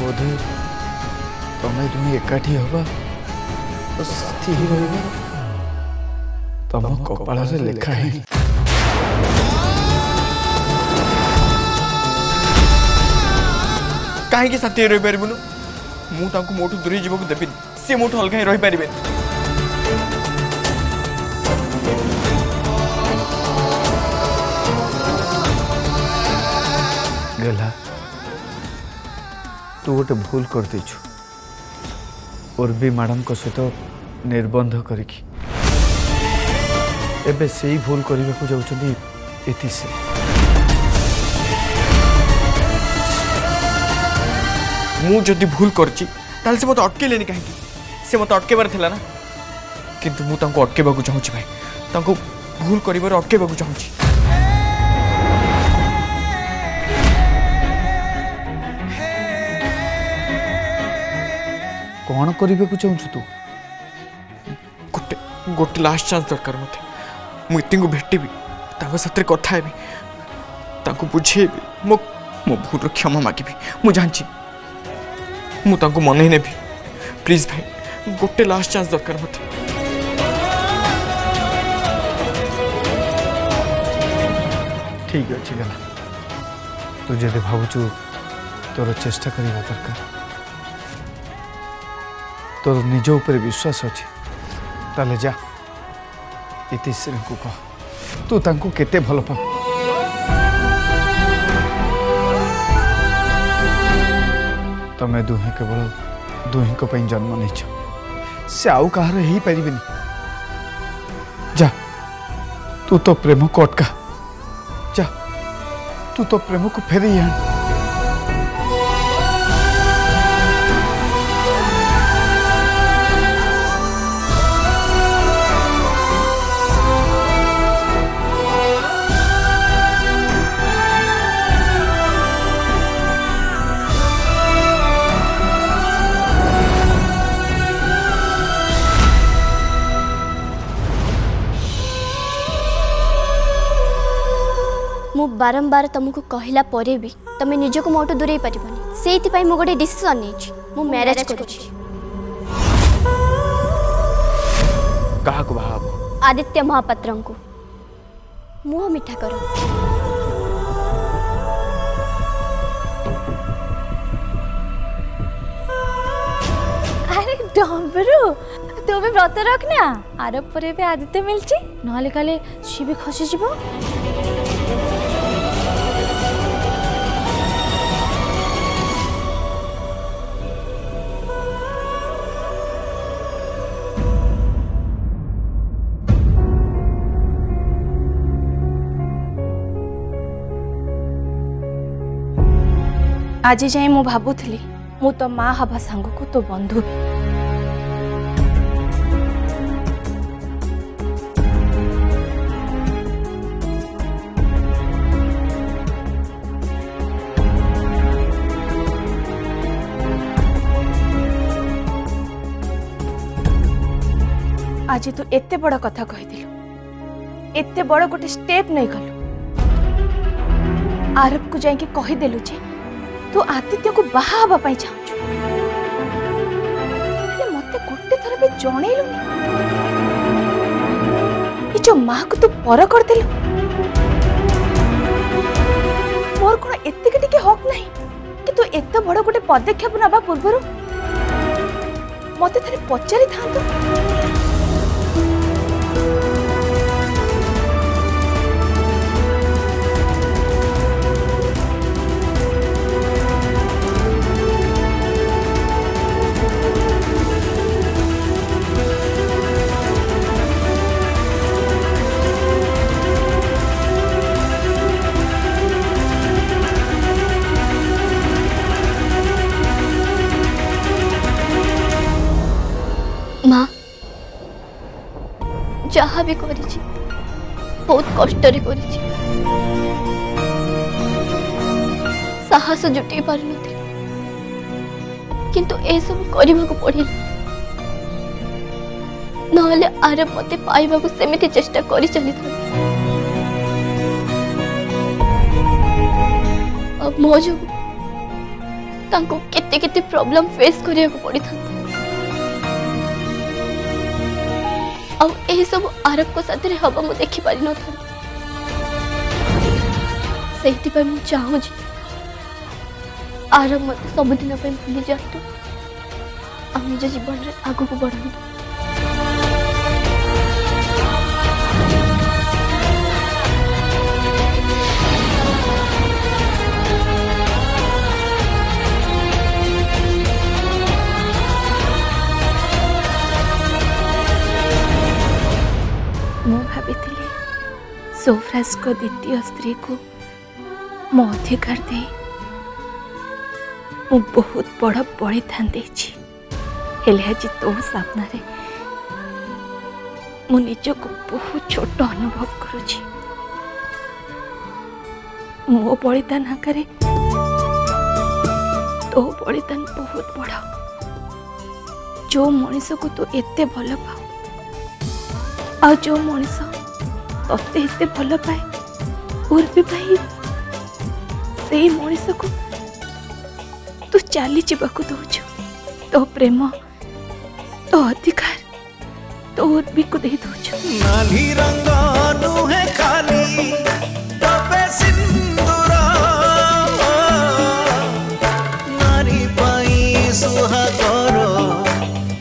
बोधे तुम्हें तुम्हें एकाठी हवा तो साथी ही रही तुम कपाल से लिखा है। कहीं साथी रही पारूनु मुझे मोटू दूरी जीव को देवी सी मोटू अलग रही पारे। गला तू गोटे भूल कर देचु उर्वी मैडम को सहित निर्बंध करिकी एबे से ही भूल करने को जाउछंदी इतिश्री। मु जदि भूल करची ताल से मत अटकेलेनी कहीं से मत अटकेबार थिला ना किंतु मु तांको अटकेबाकू चाहूची भाई तांको भूल करिबार अटकेबाकू चाहूची। कौन करने को चाहूँ तू गोटे गोटे लास्ट चांस दरकार मत मुझे को भेटबी साथ कथा हेबी तांको बुझेबी मो मो भूल क्षमा मागिबी मु जानची मु तांको मन नेबी प्लीज भाई गोटे लास्ट चांस दरकार मत। ठीक अच्छे गला तू जब भावुचु तोर चेष्टा करवा दरकार तोर निज ऊपर विश्वास अच्छे ताले जा इतिश्री को कह तू तांको केते भल पा। तमें दुहे केवल दुही को पई जन्म नहीं से आउ कहार ही पारिबेनी। जा तू तो प्रेम को अटका जा तू तो प्रेम को फेरी आन। मु बारंबार तुमको कहला परे भी तमे निज को मोटू दूरे पारिबनी सेति पई मु गोटे डिसीजन नेछि मु मैरिज करूछि। कहा को भाव आदित्य महापात्रन को मुह मिठा करो। अरे डम्बरू तू भी व्रत रखना आरब पर भी आदित्य मिलची नहले काले सी भी खसी जीवो। आज जाए मु भाबुथली मु तो माँ हवा सांग को तो बंधु भी आज तू एते बड़ कथा कहीदेलु एते बड़ गोटे स्टेप नहीं गलु आरब को जाके कहीदेलु जे तू आदित्य को बाहा हवा पाई चाहूँ मत गोटे थर भी जनइलुनी ये जो माँ को तू पर करदेलु मोर कौन एतिके टिके हक नहीं कि तू एत बड़ गोटे पदक्षेप नवा पूर्व मत थे पचारि था। माँ जहाँ भी करिछि बहुत कष्ट रे करिछि साहस जुटे पार नथि किंतु ए सब करबा को पड़िला नहले आरब मते पाइबा को सेमिति चेष्टा करि चली था। अब मो जो तांको केते केते केते प्रॉब्लम फेस करिया को पड़ी था। आ एही सब आरब को साथ रे हबा मु देखि पारि न था। सेहिति पर मु चाहू जी आरब मत सब दिन पे भूली जातु हम निज जीवन रे आगु को बढ़ाऊ। मु भावी सोफ्राज को द्वितीय स्त्री को मो अधिकार दे मु बहुत बड़ बलिदान देछि। हेले आज तो सामना रे मु निज को बहुत छोट अनुभव करुछि। मो बलिदान आकारे तो बलिदान बहुत बड़। जो मनीष को तू एते भल पाओ आ जो मनीष तते एते भल पाए और भी भाई से मनीष को तू चली जावाक दौचु। तो प्रेम तो अधिकार तो भी को दे दौचु। नाली रंग नुहे खाली तबे सिंदूर नारी पाई सुहागर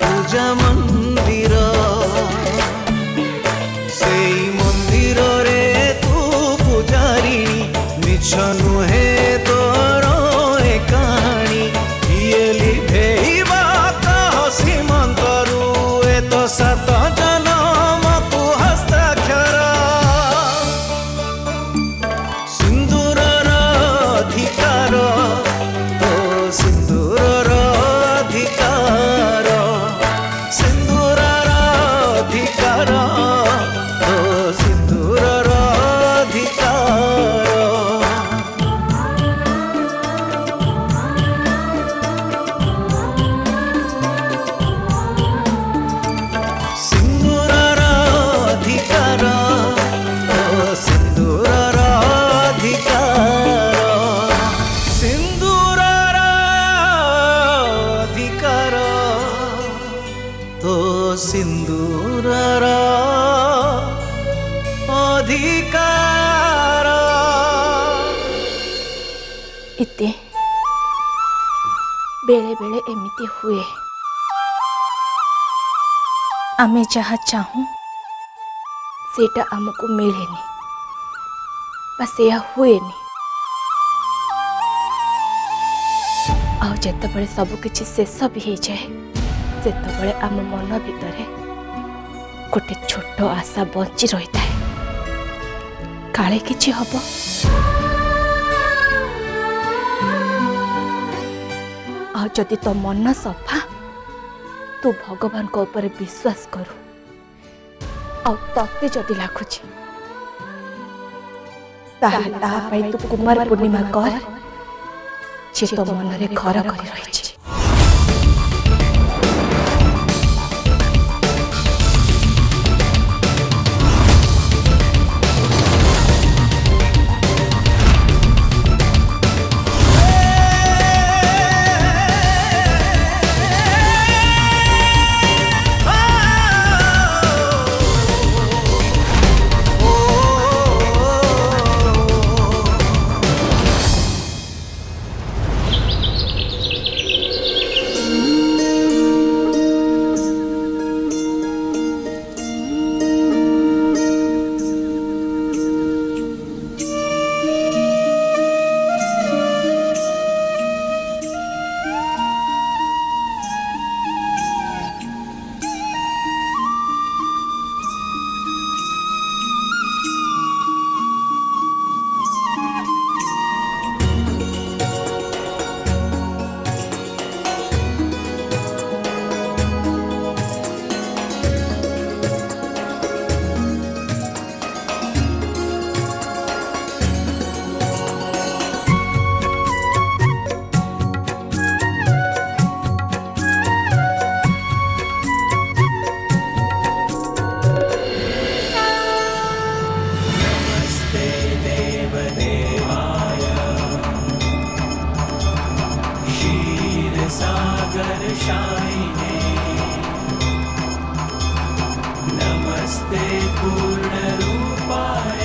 पूजा मंदिर से मंदिर रे तू पुजारी मिछ नुहे तोर ए कहानी ये लिभेइबा कह सीमंतरू ए तो सत जनम को हस्ताक्षर सिंदूरर अधिकार तो सिंदूरर अधिकार सिंदूरर अधिकार तो सिंदूरर अधिकार सिंदूरर अधिकार ओ सिंदूरर अधिकार सिंदूरर अधिकार तो सिंदूरर अधिकार इते बेले बेले एमिति हुए आमे जहाँ चाहूँ सेटा आमको मिलेनी बस या हुएनी। आउ जेतेबेले सब किछि शेष भी हो जाए सेतेबेले आम मन भितरे गोटे छोट आशा बंची रही था काले किछि हब। आ जदि तो मन सफा तू भगवान को ऊपर विश्वास करू आ तते जदि लागुछि ताहा ताहा पाई तू कुमार पूर्णिमा कर जे तो मन रे घर करी रहिछि। सागरशायिने नमस्ते पूर्णरूपाय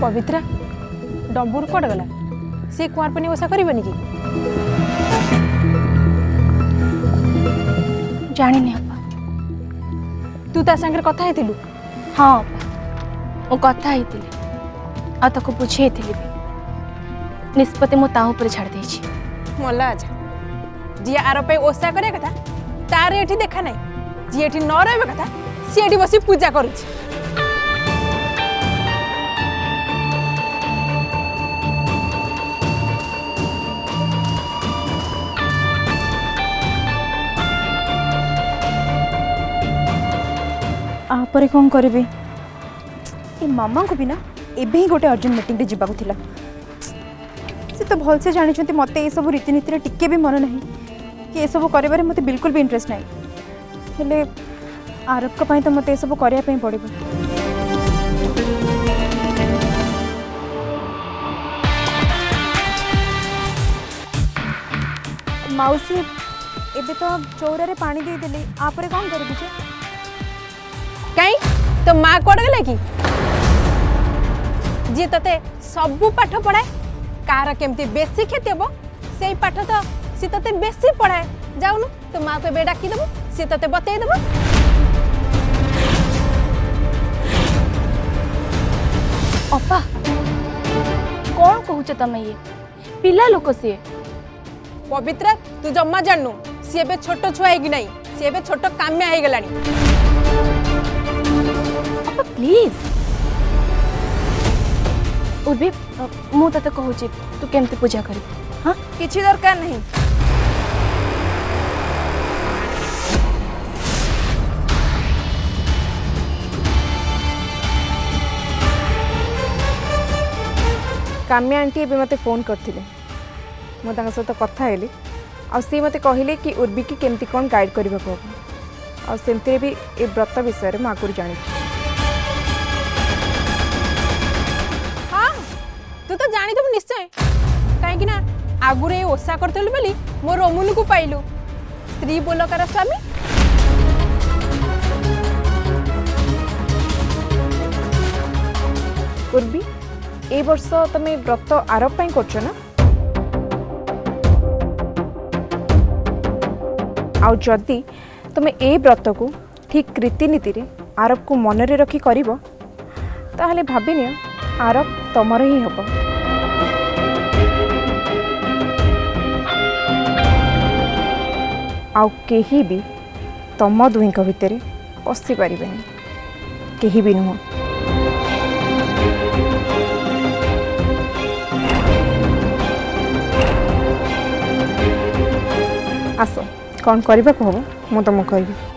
पवित्रा डम्बूर कट गला सी कुआर पनी ओसा करबनी कि जानी नहीं अपा तू ता संगे कथा हेतिलु हाँ अपा मु कथा हेतिली आ ताको बुझे हेतिली भी निष्पत्ति मु ता ऊपर छाड़ देछि मला आजा जी आर पे ओसा करे कथा तार एठी देखा नहीं जी एठी न रहबे कथा सी एठी बसी पूजा करूछि आपर कौन करी ये मामा को भी ना एबे ही गोटे अर्जेंट मीटिंग जीवा थिला से तो भल से जानी मत ये सब रीतिनीति टिके भी मन नहीं कि ये सब कर मत बिल्कुल भी इंटरेस्ट नहीं हेले आरब का तो मत ये सब करने पड़े मौसी एबे तो चौरा पानी दे देले आपरे कौन कर कहीं तो माँ कौन गला कि जी ते सबू पाठ पढ़ाए कार केमती बेसी क्षति हम से पाठ तो सी ते बेसी पढ़ाए जाऊनु तो माँ को ए डाकिदेबू सी ते बतईदेव अपा कौन कहूच तुम ये पिला लोक सी पवित्रा तू जम्मा जानू सी ए छोट छुआ है नहीं सी ए छोट काम्या हो गला प्लीज उर्वी मु तते कहूची तू केमती पूजा करी हाँ किसी दरकार नहीं काम्या आंटी भी मते फोन करते मुझे सहित कथा हेली आ सी मते कहले कि उर्वी की केमती कौन गाइड करने को आ सेमती भी ए व्रत विषय में आगुरी जानी तू तो जानी तुम निश्चय कहीं ना आगुरे ओसा करतेलु बोली मो रोमुन को पाइलु स्त्री बोलकर स्वामी उर्वी ए वर्ष तमे व्रत आरब पाई करछ ना आउ जदि तमे ए व्रत को ठीक रीतिनीति रे आरब को मन रे रखी करिवो ताहले भाबिनिया आरब तमर ही हब आउ केही भी तम दुहींक भितर पशि पारिबेनी केही भी नुह आस कौन करने को हम मु तुमको कहि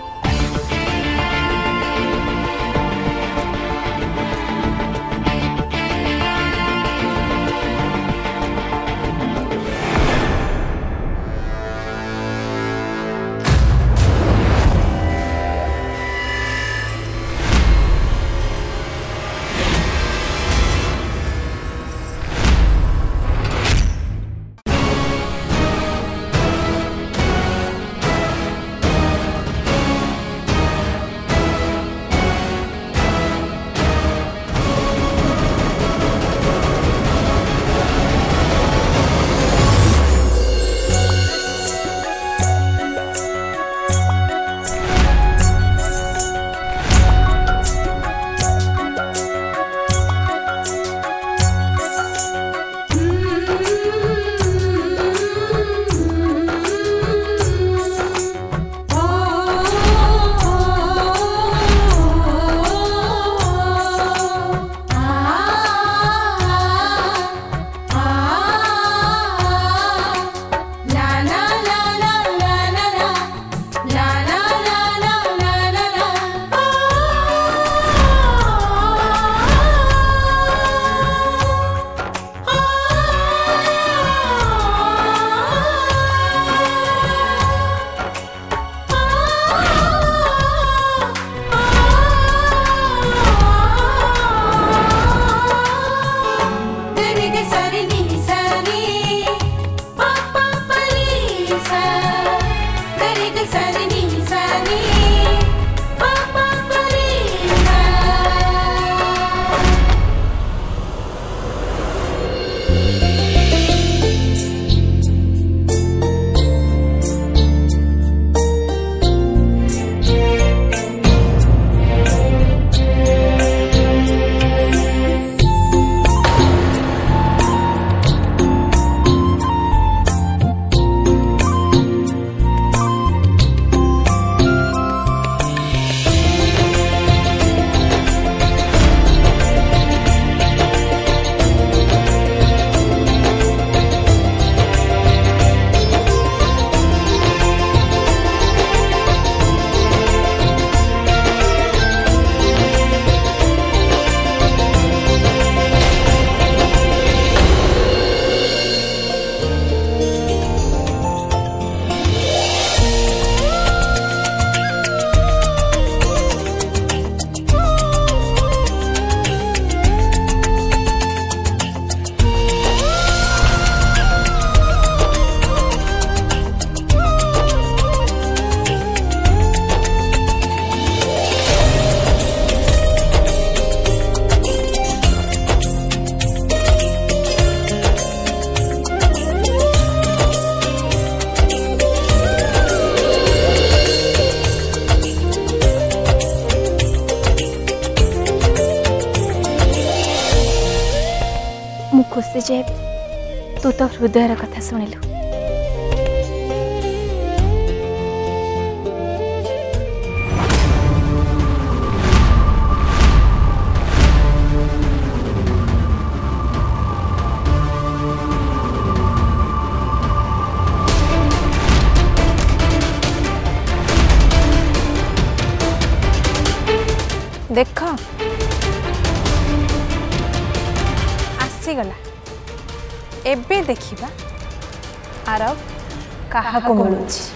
खुशी जे तू तो हृदयर कथा शुणिलु। देख आसीगला एबे देखिबा आरव कहा को मिलुछि।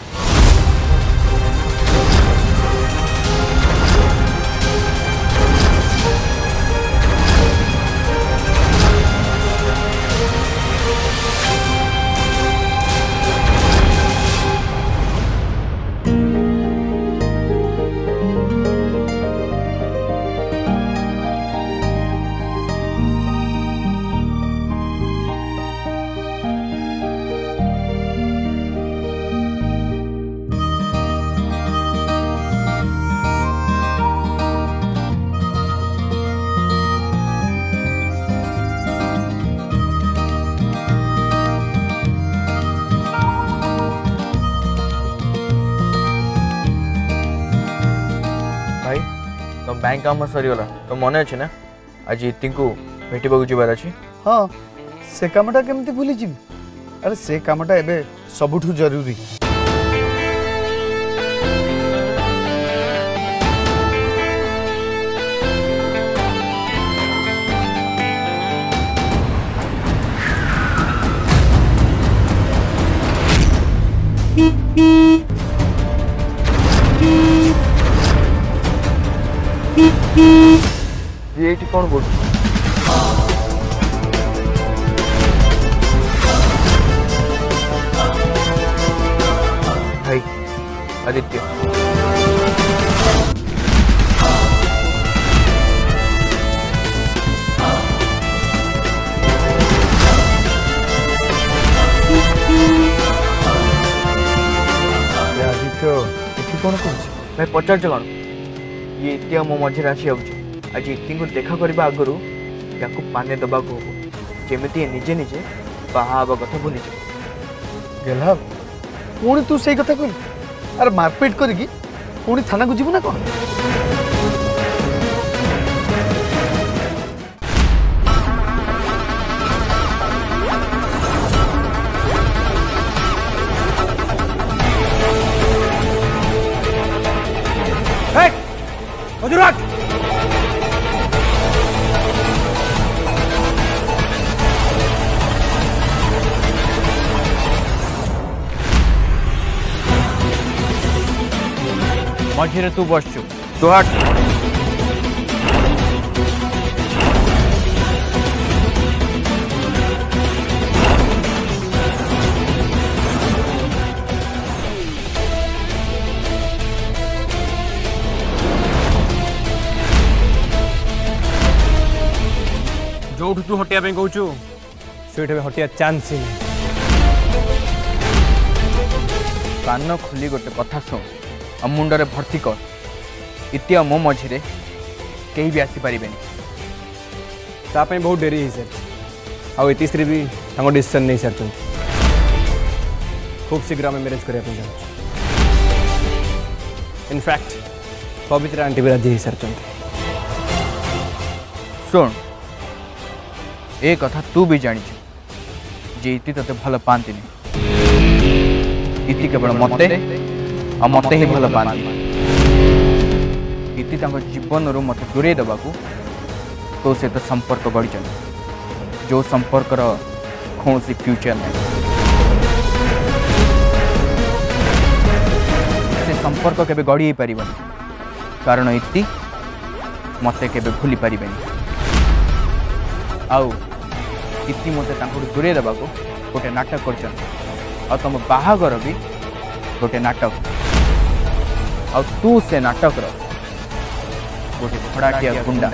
बैंक काम सरीगला तो मन अच्छे ना आज इति को भेटा जबार अच्छी। हाँ से कामटा केमती भूली जी। अरे से कामटा एबे सबुठू जरूरी। ये कौन बोल भाई आदित्य आदित्य ये कौन कर भाई पचार कौन ये इतिहा मो मझे आसी जाऊँ आज इति को देखा करने आगु या पाने दबा को जमी निजे निजे बाहा कथा भूली गेला पुणी तू से कथा कहलु। अरे मारपीट करी पुणी थाना को जीवु ना कौन। मझे तू बसचु तू हट। जो तू हटिया कहूँ से हटिया चांस ही नहीं। कान खोली गोटे कथा शुण आ मुंडरे भर्ती कर इतिहा मो मझे कहीं भी आसीपारे बहुत डेरी हो सर आउ इतिश्री भी डिसीजन नहीं सारी खूब शीघ्र आम मैरेज करने चाहूँ। इनफैक्ट पवित्र आंटी भी राजी हो सारी। शुण ए कथा तू भी जानी जे इति तते भल पाती इति केवल मते आ मते ही भल पाती। इति जीवन रू मत दूरे दबा तो सहित संपर्क गढ़ी जो संपर्कर कौन सी फ्यूचर नहीं। से संपर्क केबे गढ़ी पार कारण इति मते केबे भूली पारे। आउ इति मते दूरे दबा गोटे नाटक कर तुम बाहागर भी गोटे नाटक आ तू से नाटक गोटे भड़ाटिया गुंडा